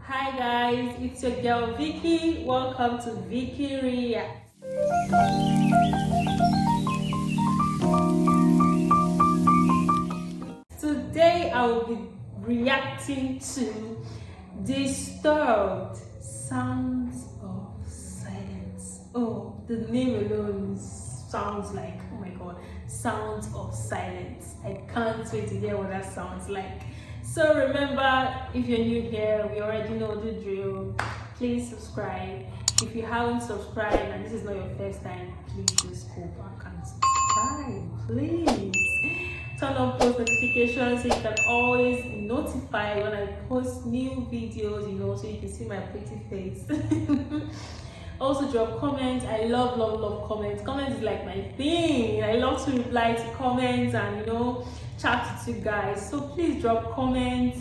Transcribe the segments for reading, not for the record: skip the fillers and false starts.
Hi guys, it's your girl Vicky. Welcome to Vicky React. Today I will be reacting to Disturbed Sounds of Silence. Oh, the name alone sounds like, oh my god, Sounds of Silence. I can't wait to hear what that sounds like. So remember, if you're new here, we already know the drill. Please subscribe. If you haven't subscribed and this is not your first time, please just go back and subscribe, please. Turn on post notifications so you can always be notified when I post new videos, so you can see my pretty face. Also drop comments. I love comments. Comments is like my thing. I love to reply to comments and chat with you guys. So please drop comments,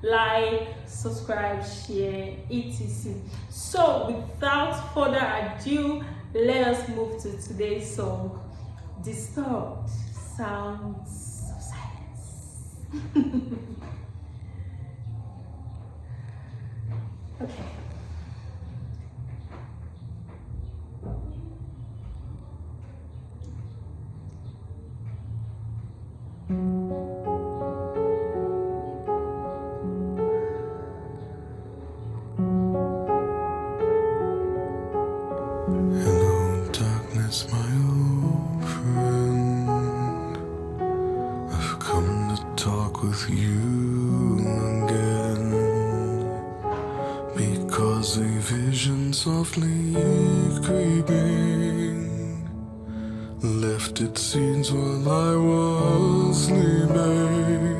like, subscribe, share, etc. So without further ado, let us move to today's song, Disturbed Sounds of Silence. Okay. Hello, darkness, my old friend. I've come to talk with you again, because a vision softly creeping left its scenes while I was sleeping,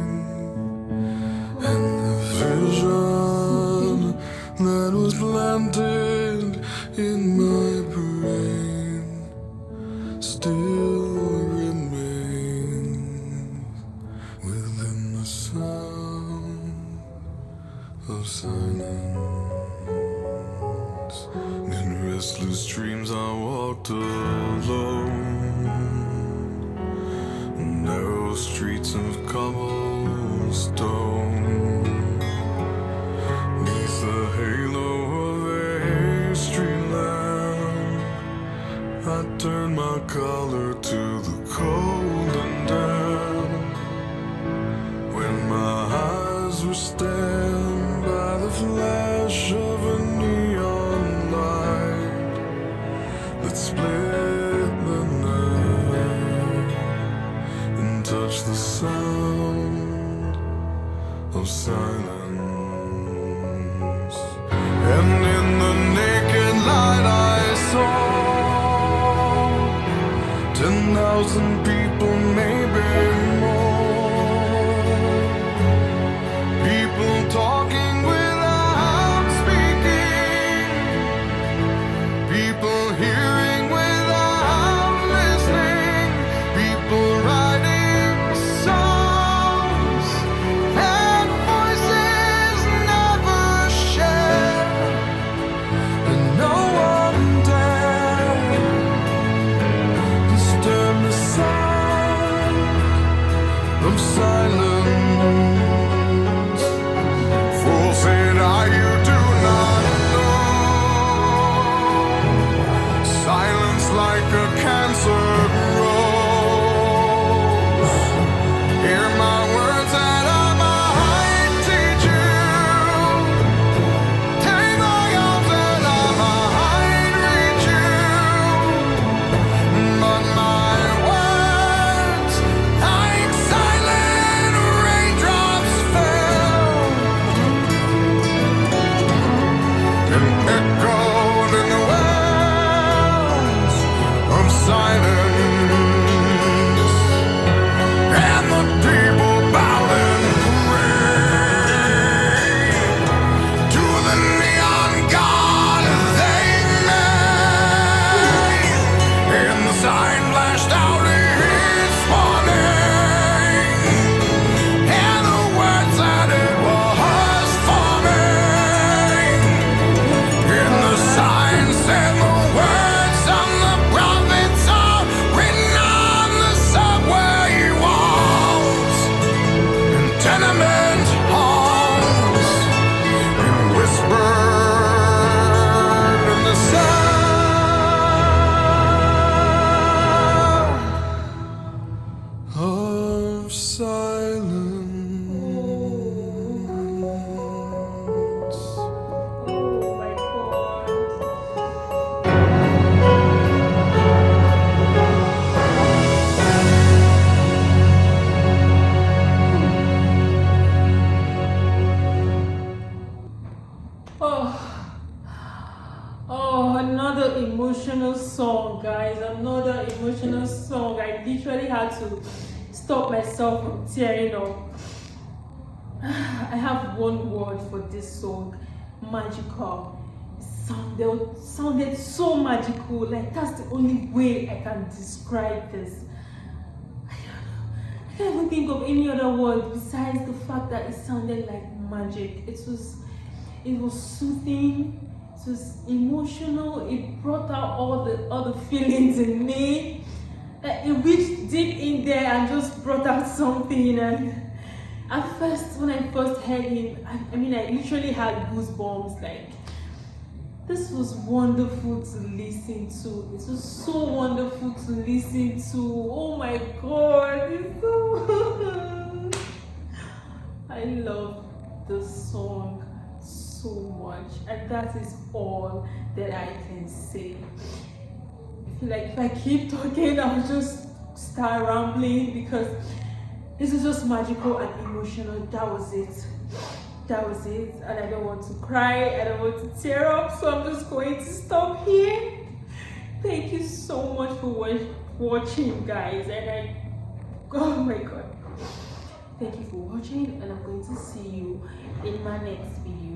and the vision that was planted in my brain still remains within the sound of silence. In restless dreams I walked alone, narrow streets of cobblestone, neath the halo of a street lamp. I turned my collar to the cold and damp, when my eyes were stabbed by the flash of a neon light that split the night and touched the sound of silence. And in the naked light I saw 10,000 people, maybe more. People talking without speaking, people hearing without listening, people writing songs and voices never shared, and no one dared disturb the sound another emotional song, guys. Another emotional song. I literally had to stop myself from tearing up. I have one word for this song: magical. It sounded so magical. Like, that's the only way I can describe this. I can't even think of any other word besides the fact that it sounded like magic. It was soothing. It was emotional. It brought out all the feelings in me. Like, it reached deep in there and just brought out something. And at first, when I first heard him, I mean, I literally had goosebumps. Like, this was wonderful to listen to. It was so wonderful to listen to. Oh my God, it's so I love this song so much, and that is all that I can say. I feel like if I keep talking, I'll just start rambling, because this is just magical and emotional. That was it. And I don't want to cry, I don't want to tear up, so I'm just going to stop here. Thank you so much for watching, guys, and oh my God, thank you for watching, and I'm going to see you in my next video.